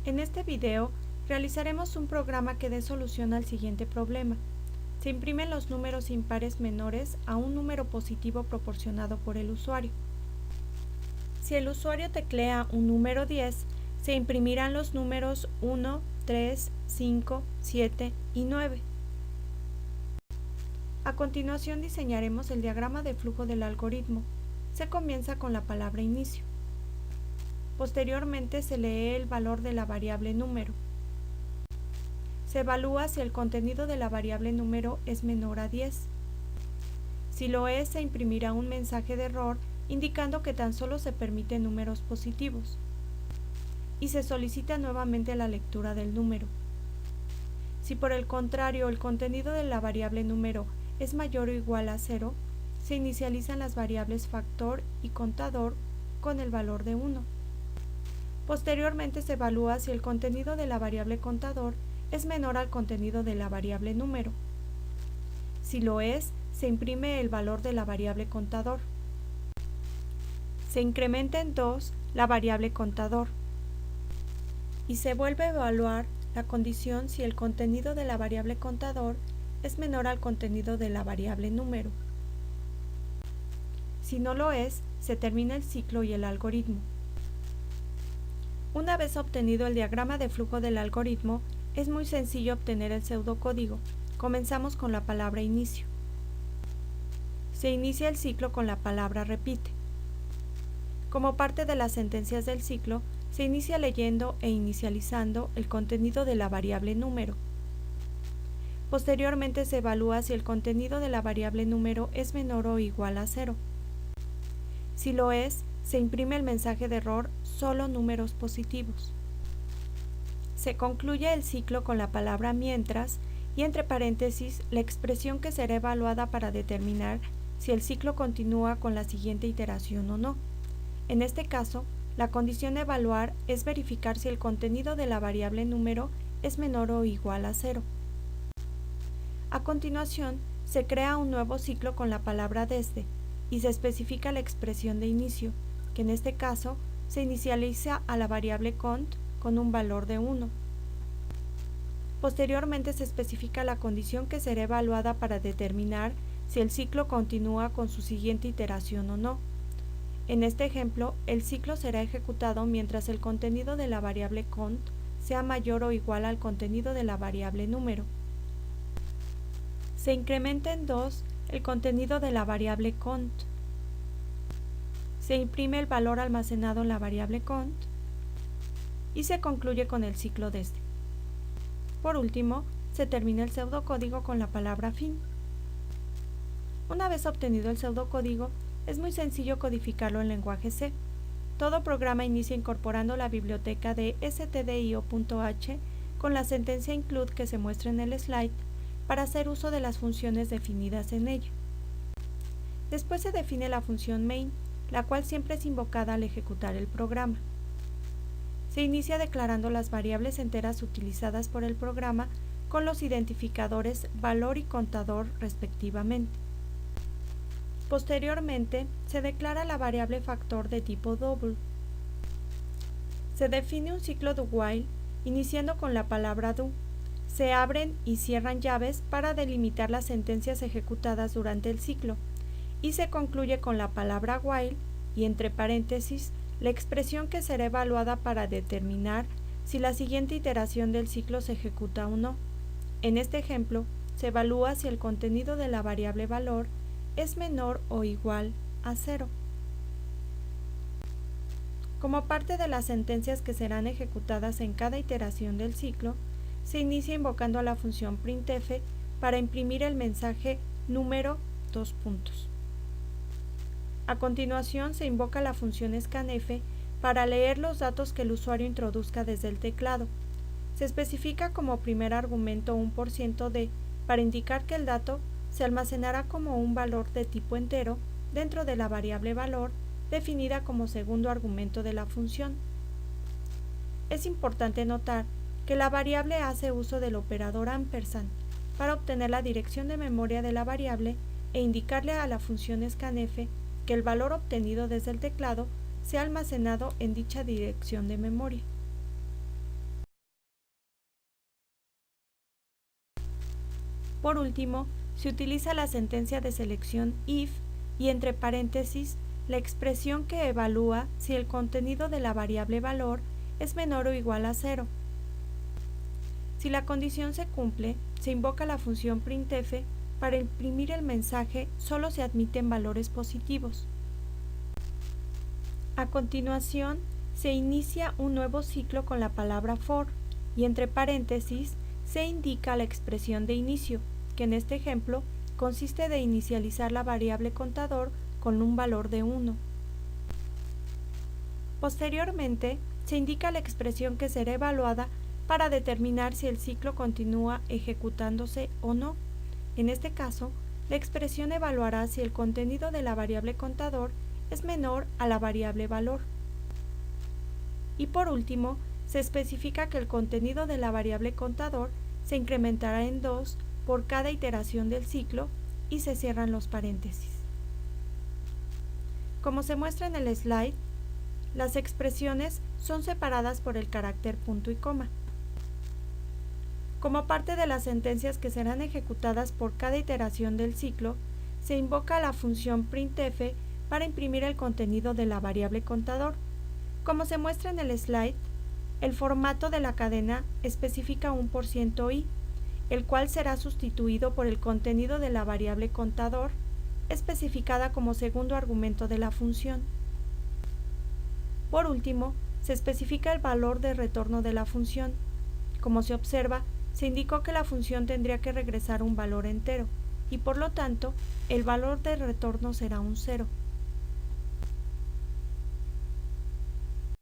En este video realizaremos un programa que dé solución al siguiente problema. Se imprimen los números impares menores a un número positivo proporcionado por el usuario. Si el usuario teclea un número 10, se imprimirán los números 1, 3, 5, 7 y 9. A continuación diseñaremos el diagrama de flujo del algoritmo. Se comienza con la palabra inicio. Posteriormente se lee el valor de la variable número. Se evalúa si el contenido de la variable número es menor a 10. Si lo es, se imprimirá un mensaje de error indicando que tan solo se permiten números positivos. Y se solicita nuevamente la lectura del número. Si por el contrario el contenido de la variable número es mayor o igual a 0, se inicializan las variables factor y contador con el valor de 1. Posteriormente se evalúa si el contenido de la variable contador es menor al contenido de la variable número. Si lo es, se imprime el valor de la variable contador. Se incrementa en 2 la variable contador. Y se vuelve a evaluar la condición si el contenido de la variable contador es menor al contenido de la variable número. Si no lo es, se termina el ciclo y el algoritmo. Una vez obtenido el diagrama de flujo del algoritmo, es muy sencillo obtener el pseudocódigo. Comenzamos con la palabra inicio. Se inicia el ciclo con la palabra repite. Como parte de las sentencias del ciclo, se inicia leyendo e inicializando el contenido de la variable número. Posteriormente se evalúa si el contenido de la variable número es menor o igual a 0. Si lo es, se imprime el mensaje de error solo números positivos. Se concluye el ciclo con la palabra mientras y entre paréntesis la expresión que será evaluada para determinar si el ciclo continúa con la siguiente iteración o no. En este caso, la condición a evaluar es verificar si el contenido de la variable número es menor o igual a 0. A continuación, se crea un nuevo ciclo con la palabra desde y se especifica la expresión de inicio, que en este caso se inicializa a la variable cont con un valor de 1. Posteriormente se especifica la condición que será evaluada para determinar si el ciclo continúa con su siguiente iteración o no. En este ejemplo, el ciclo será ejecutado mientras el contenido de la variable cont sea mayor o igual al contenido de la variable número. Se incrementa en 2 el contenido de la variable cont. Se imprime el valor almacenado en la variable cont y se concluye con el ciclo desde. Por último, se termina el pseudocódigo con la palabra fin. Una vez obtenido el pseudocódigo, es muy sencillo codificarlo en lenguaje C. Todo programa inicia incorporando la biblioteca de stdio.h con la sentencia include que se muestra en el slide para hacer uso de las funciones definidas en ella. Después se define la función main, la cual siempre es invocada al ejecutar el programa. Se inicia declarando las variables enteras utilizadas por el programa con los identificadores valor y contador respectivamente. Posteriormente, se declara la variable factor de tipo double. Se define un ciclo do while, iniciando con la palabra do. Se abren y cierran llaves para delimitar las sentencias ejecutadas durante el ciclo, y se concluye con la palabra while y entre paréntesis la expresión que será evaluada para determinar si la siguiente iteración del ciclo se ejecuta o no. En este ejemplo, se evalúa si el contenido de la variable valor es menor o igual a 0. Como parte de las sentencias que serán ejecutadas en cada iteración del ciclo, se inicia invocando a la función printf para imprimir el mensaje número . A continuación se invoca la función scanf para leer los datos que el usuario introduzca desde el teclado. Se especifica como primer argumento un %d para indicar que el dato se almacenará como un valor de tipo entero dentro de la variable valor definida como segundo argumento de la función. Es importante notar que la variable hace uso del operador ampersand para obtener la dirección de memoria de la variable e indicarle a la función scanf que el valor obtenido desde el teclado sea almacenado en dicha dirección de memoria. Por último, se utiliza la sentencia de selección if y entre paréntesis la expresión que evalúa si el contenido de la variable valor es menor o igual a 0. Si la condición se cumple, se invoca la función printf. Para imprimir el mensaje solo se admiten valores positivos. A continuación, se inicia un nuevo ciclo con la palabra for y entre paréntesis se indica la expresión de inicio, que en este ejemplo consiste de inicializar la variable contador con un valor de 1. Posteriormente, se indica la expresión que será evaluada para determinar si el ciclo continúa ejecutándose o no. En este caso, la expresión evaluará si el contenido de la variable contador es menor a la variable valor. Y por último, se especifica que el contenido de la variable contador se incrementará en 2 por cada iteración del ciclo y se cierran los paréntesis. Como se muestra en el slide, las expresiones son separadas por el carácter punto y coma. Como parte de las sentencias que serán ejecutadas por cada iteración del ciclo, se invoca la función printf para imprimir el contenido de la variable contador. Como se muestra en el slide, el formato de la cadena especifica un %i, el cual será sustituido por el contenido de la variable contador, especificada como segundo argumento de la función. Por último, se especifica el valor de retorno de la función. Como se observa, se indicó que la función tendría que regresar un valor entero y por lo tanto el valor de retorno será un 0.